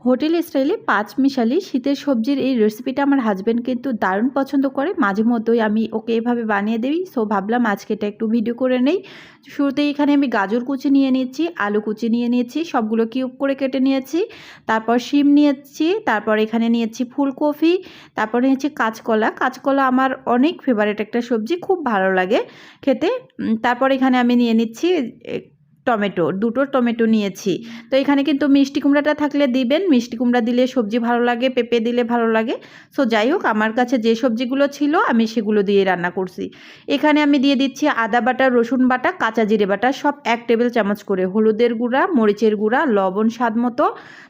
Hotel স্টাইলে পাঁচমিশালি শীতের সবজির এই রেসিপিটা আমার হাজব্যান্ড কিন্তু দারুণ পছন্দ করে। মাঝে মধ্যেই আমি ওকে এভাবে বানিয়ে দিই। সো ভাবলাম আজকে এটা একটু ভিডিও করে নেই। শুরুতেই এখানে আমি গাজর কুচি নিয়ে নিচ্ছি, আলু কুচি নিয়ে নিয়েছি, সবগুলো কিউব করে কেটে নিয়েছি। তারপর শিম নিয়েছি, তারপর এখানে নিয়েছি ফুলকপি, তারপর নিয়েছি কাঁচকলা। কাঁচকলা আমার অনেক ফেভারিট একটা সবজি, খুব ভালো লাগে খেতে। তারপর এখানে আমি নিয়ে নিচ্ছি টমেটো, দুটো টমেটো নিয়েছি। তো এখানে কিন্তু মিষ্টি কুমড়াটা থাকলে দিবেন, মিষ্টি কুমড়া দিলে সবজি ভালো লাগে, পেঁপে দিলে ভালো লাগে। সো যাই হোক, আমার কাছে যে সবজিগুলো ছিল আমি সেগুলো দিয়ে রান্না করছি। এখানে আমি দিয়ে দিচ্ছি আদা বাটা, রসুন বাটা, কাঁচা জিরে বাটা, সব 1 টেবিল চামচ করে, হলুদের গুঁড়া, মরিচের গুঁড়া, লবণ স্বাদ মতো,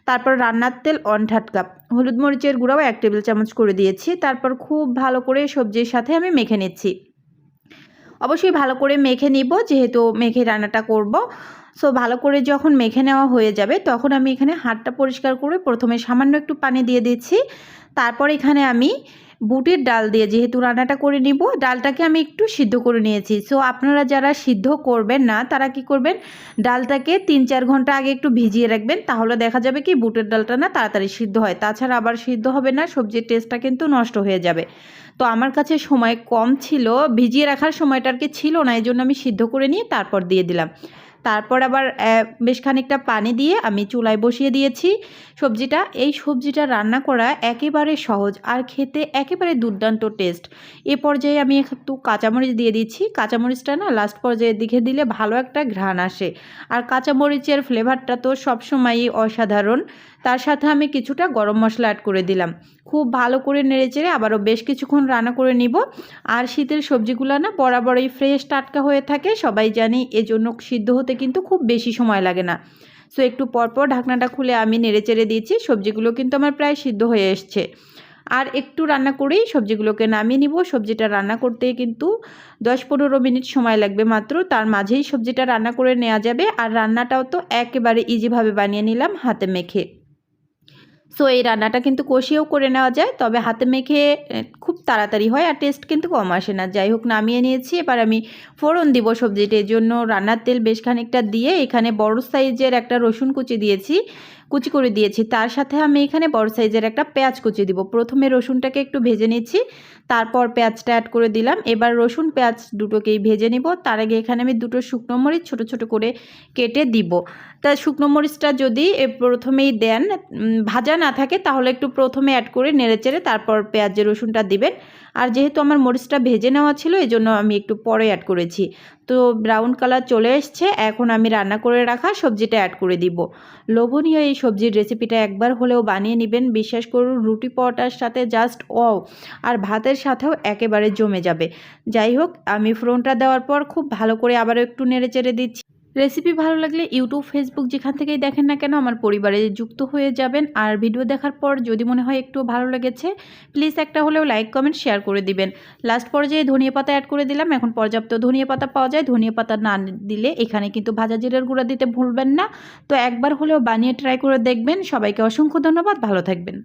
তারপর রান্নার তেল 1/2 কাপ, হলুদ মরিচের গুঁড়াও 1 টেবিল চামচ করে দিয়েছি। তারপর খুব ভালো করে সবজির সাথে আমি মেখে নিচ্ছি। অবশ্যই ভালো করে মেখে নিব, যেহেতু মেখে রান্নাটা করব। সো ভালো করে যখন মেখে নেওয়া হয়ে যাবে তখন আমি এখানে হাতটা পরিষ্কার করে প্রথমে সামান্য একটু পানি দিয়ে দিচ্ছি। তারপর এখানে আমি বুটের ডাল দিয়ে যেহেতু রান্নাটা করে নিব, ডালটাকে আমি একটু সিদ্ধ করে নিয়েছি। সো আপনারা যারা সিদ্ধ করবেন না তারা কি করবেন, ডালটাকে 3-4 ঘন্টা আগে একটু ভিজিয়ে রাখবেন, তাহলে দেখা যাবে কি বুটের ডালটা না তাড়াতাড়ি সিদ্ধ হয়। তাছাড়া আবার সিদ্ধ হবে না, সবজির টেস্টটা কিন্তু নষ্ট হয়ে যাবে। তো আমার কাছে সময় কম ছিল, ভিজিয়ে রাখার সময়টা আর কি ছিল না, এই জন্য আমি সিদ্ধ করে নিয়ে তারপর দিয়ে দিলাম। তারপর আবার বেশ খানিকটা পানি দিয়ে আমি চুলায় বসিয়ে দিয়েছি সবজিটা। এই সবজিটা রান্না করা একেবারে সহজ আর খেতে একেবারে দুর্দান্ত টেস্ট। এ পর্যায়ে আমি একটু কাঁচামরিচ দিয়ে দিচ্ছি। কাঁচামরিচটা না লাস্ট পর্যায়ের দিকে দিলে ভালো একটা ঘ্রাণ আসে, আর কাঁচামরিচের ফ্লেভারটা তো সবসময়ই অসাধারণ। তার সাথে আমি কিছুটা গরম মশলা অ্যাড করে দিলাম। খুব ভালো করে নেড়েচেড়ে আবারও বেশ কিছুক্ষণ রান্না করে নিব। আর শীতের সবজিগুলো না বরাবরই ফ্রেশ টাটকা হয়ে থাকে, সবাই জানি, এজন্য সিদ্ধ হতে কিন্তু খুব বেশি সময় লাগে না। সো একটু পরপর ঢাকনাটা খুলে আমি নেড়েচেড়ে দিয়েছি। সবজিগুলো কিন্তু আমার প্রায় সিদ্ধ হয়ে এসছে। আর একটু রান্না করেই সবজিগুলোকে নামিয়ে নিব। সবজিটা রান্না করতে কিন্তু 10-15 মিনিট সময় লাগবে মাত্র, তার মাঝেই সবজিটা রান্না করে নেওয়া যাবে। আর রান্নাটাও তো একেবারে ইজিভাবে বানিয়ে নিলাম হাতে মেখে। সো এই রান্নাটা কিন্তু কষিয়েও করে নেওয়া যায়, তবে হাতে মেখে খুব তাড়াতাড়ি হয় আর টেস্ট কিন্তু কম আসে না। যাই হোক, নামিয়ে নিয়েছি। এবার আমি ফোড়ন দিব সবজিটা, এর জন্য রান্নার তেল বেশ খানিকটা দিয়ে এখানে বড় সাইজের একটা রসুন কুচি দিয়েছি, কুচি করে দিয়েছি। তার সাথে আমি এখানে বড় সাইজের একটা পেঁয়াজ কুচি দিব। প্রথমে রসুনটাকে একটু ভেজে নিচ্ছি, তারপর পেঁয়াজটা অ্যাড করে দিলাম। এবার রসুন পেঁয়াজ দুটোকেই ভেজে নিব। তার আগে এখানে আমি 2টো শুকনো মরিচ ছোট ছোট করে কেটে দিব। তা শুকনো মরিচটা যদি প্রথমেই দেন, ভাজা না থাকে, তাহলে একটু প্রথমে অ্যাড করে নেড়েচেড়ে তারপর পেঁয়াজ রসুনটা দিবেন। আর যেহেতু আমার মরিচটা ভেজে নেওয়া ছিল, এই জন্য আমি একটু পরে অ্যাড করেছি। তো ব্রাউন কালার চলে এসছে, এখন আমি রান্না করে রাখা সবজিটা অ্যাড করে দিব। লোভনীয় এই সবজির রেসিপিটা একবার হলেও বানিয়ে নেবেন, বিশ্বাস করুন রুটি পরোটার সাথে জাস্ট ওয়াও, আর ভাতের সাথেও একেবারে জমে যাবে। যাই হোক, আমি ফোড়নটা দেওয়ার পর খুব ভালো করে আবারও একটু নেড়েচেড়ে দিচ্ছি। রেসিপি ভালো লাগলে ইউটিউব, ফেসবুক যেখান থেকেই দেখেন না কেন আমার পরিবারে যুক্ত হয়ে যাবেন। আর ভিডিও দেখার পর যদি মনে হয় একটু ভালো লেগেছে, প্লিজ একটা হলেও লাইক, কমেন্ট, শেয়ার করে দিবেন। লাস্ট পর্যায়ে ধনিয়া পাতা অ্যাড করে দিলাম। এখন পর্যাপ্ত ধনিয়া পাতা পাওয়া যায়, ধনিয়া পাতা না দিলে এখানে কিন্তু ভাজা জিরার গুঁড়া দিতে ভুলবেন না। তো একবার হলেও বানিয়ে ট্রাই করে দেখবেন। সবাইকে অসংখ্য ধন্যবাদ, ভালো থাকবেন।